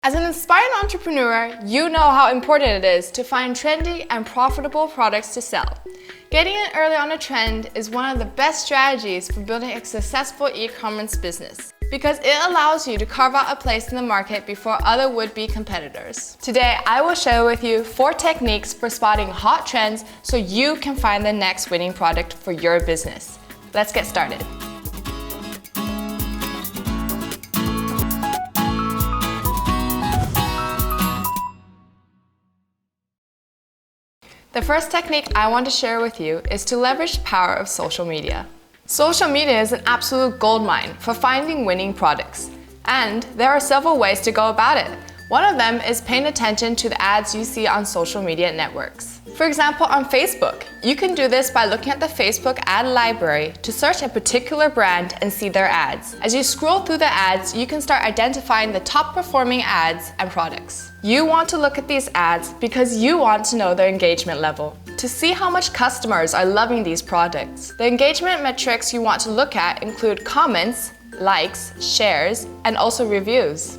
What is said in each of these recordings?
As an aspiring entrepreneur, you know how important it is to find trendy and profitable products to sell. Getting in early on a trend is one of the best strategies for building a successful e-commerce business because it allows you to carve out a place in the market before other would-be competitors. Today, I will share with you 4 techniques for spotting hot trends so you can find the next winning product for your business. Let's get started. The first technique I want to share with you is to leverage the power of social media. Social media is an absolute goldmine for finding winning products, and there are several ways to go about it. One of them is paying attention to the ads you see on social media networks. For example, on Facebook, you can do this by looking at the Facebook ad library to search a particular brand and see their ads. As you scroll through the ads, you can start identifying the top performing ads and products. You want to look at these ads because you want to know their engagement level, to see how much customers are loving these products. The engagement metrics you want to look at include comments, likes, shares, and also reviews.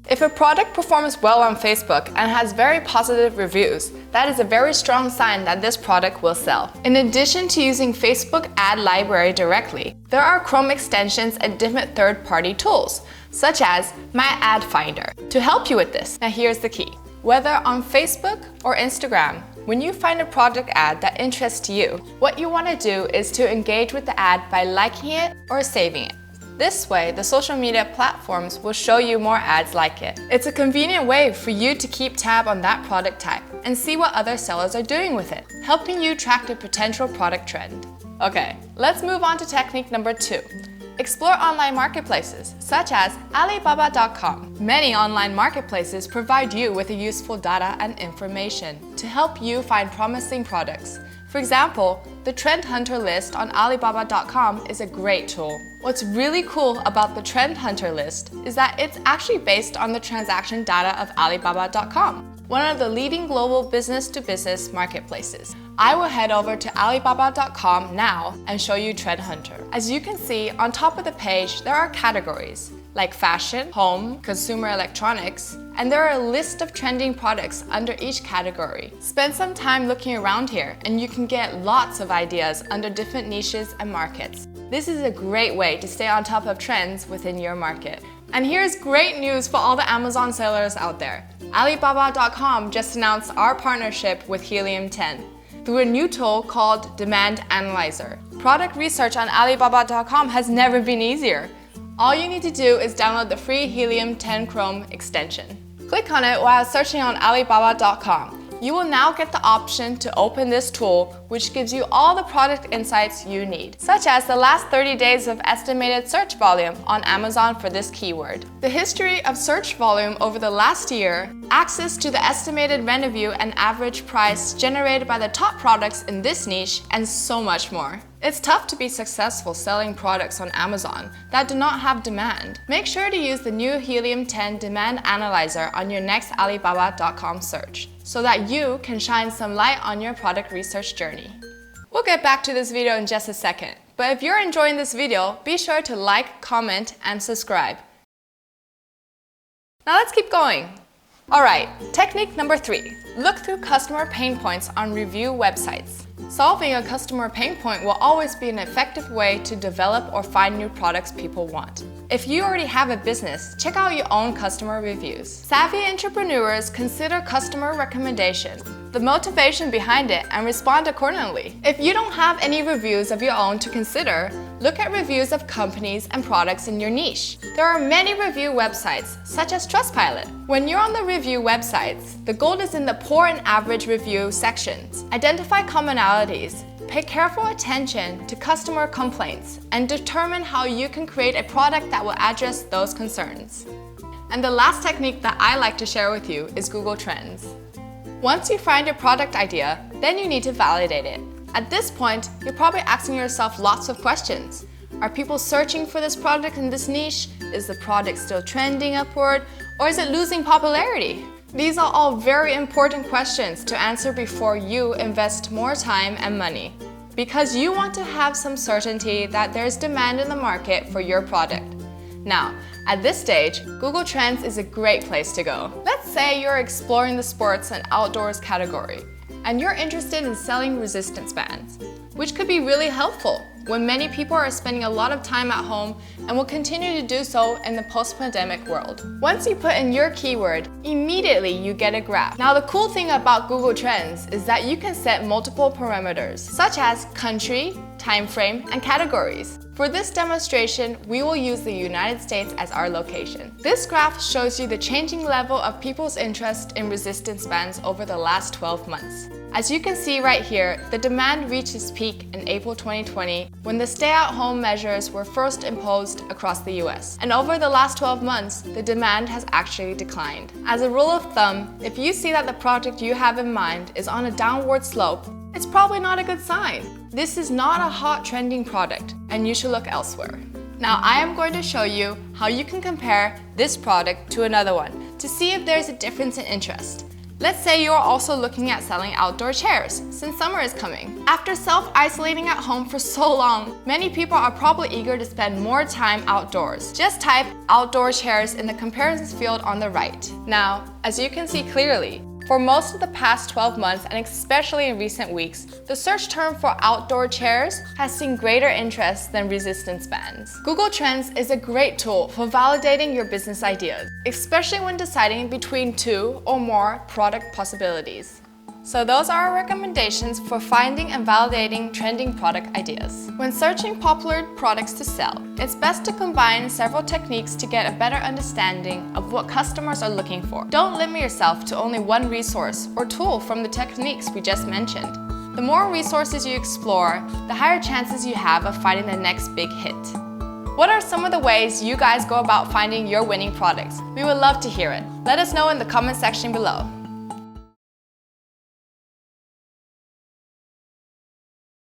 If a product performs well on Facebook and has very positive reviews, that is a very strong sign that this product will sell. In addition to using Facebook ad library directly, there are Chrome extensions and different third-party tools, such as My Ad Finder, to help you with this. Now here's the key. Whether on Facebook or Instagram, when you find a product ad that interests you, what you want to do is to engage with the ad by liking it or saving it. This way, the social media platforms will show you more ads like it. It's a convenient way for you to keep tab on that product type and see what other sellers are doing with it, helping you track the potential product trend. Okay, let's move on to technique number 2. Explore online marketplaces, such as Alibaba.com. Many online marketplaces provide you with useful data and information to help you find promising products. For example, the Trend Hunter list on Alibaba.com is a great tool. What's really cool about the Trend Hunter list is that it's actually based on the transaction data of Alibaba.com, one of the leading global business-to-business marketplaces. I will head over to Alibaba.com now and show you Trend Hunter. As you can see, on top of the page, there are categories like fashion, home, consumer electronics, and there are a list of trending products under each category. Spend some time looking around here and you can get lots of ideas under different niches and markets. This is a great way to stay on top of trends within your market. And here's great news for all the Amazon sellers out there. Alibaba.com just announced our partnership with Helium 10 through a new tool called Demand Analyzer. Product research on Alibaba.com has never been easier. All you need to do is download the free Helium 10 Chrome extension. Click on it while searching on Alibaba.com. You will now get the option to open this tool, which gives you all the product insights you need, such as the last 30 days of estimated search volume on Amazon for this keyword, the history of search volume over the last year, access to the estimated revenue and average price generated by the top products in this niche, and so much more. It's tough to be successful selling products on Amazon that do not have demand. Make sure to use the new Helium 10 Demand Analyzer on your next Alibaba.com search so that you can shine some light on your product research journey. We'll get back to this video in just a second, but if you're enjoying this video, be sure to like, comment, and subscribe. Now let's keep going. Alright, technique number 3. Look through customer pain points on review websites. Solving a customer pain point will always be an effective way to develop or find new products people want. If you already have a business, check out your own customer reviews. Savvy entrepreneurs consider customer recommendations, the motivation behind it, and respond accordingly. If you don't have any reviews of your own to consider, look at reviews of companies and products in your niche. There are many review websites, such as Trustpilot. When you're on the review websites, the gold is in the poor and average review sections. Identify commonalities, pay careful attention to customer complaints, and determine how you can create a product that will address those concerns. And the last technique that I like to share with you is Google Trends. Once you find your product idea, then you need to validate it. At this point, you're probably asking yourself lots of questions. Are people searching for this product in this niche? Is the product still trending upward? Or is it losing popularity? These are all very important questions to answer before you invest more time and money, because you want to have some certainty that there's demand in the market for your product. Now, at this stage, Google Trends is a great place to go. Let's say you're exploring the sports and outdoors category, and you're interested in selling resistance bands, which could be really helpful when many people are spending a lot of time at home and will continue to do so in the post-pandemic world. Once you put in your keyword, immediately you get a graph. Now, the cool thing about Google Trends is that you can set multiple parameters, such as country, time frame, and categories. For this demonstration, we will use the United States as our location. This graph shows you the changing level of people's interest in resistance bands over the last 12 months. As you can see right here, the demand reached its peak in April 2020 when the stay-at-home measures were first imposed across the US. And over the last 12 months, the demand has actually declined. As a rule of thumb, if you see that the project you have in mind is on a downward slope, it's probably not a good sign. This is not a hot trending product, and you should look elsewhere. Now, I am going to show you how you can compare this product to another one to see if there's a difference in interest. Let's say you're also looking at selling outdoor chairs, since summer is coming. After self-isolating at home for so long, many people are probably eager to spend more time outdoors. Just type outdoor chairs in the comparisons field on the right. Now, as you can see clearly, for most of the past 12 months, and especially in recent weeks, the search term for outdoor chairs has seen greater interest than resistance bands. Google Trends is a great tool for validating your business ideas, especially when deciding between 2 or more product possibilities. So those are our recommendations for finding and validating trending product ideas. When searching popular products to sell, it's best to combine several techniques to get a better understanding of what customers are looking for. Don't limit yourself to only one resource or tool from the techniques we just mentioned. The more resources you explore, the higher chances you have of finding the next big hit. What are some of the ways you guys go about finding your winning products? We would love to hear it. Let us know in the comment section below.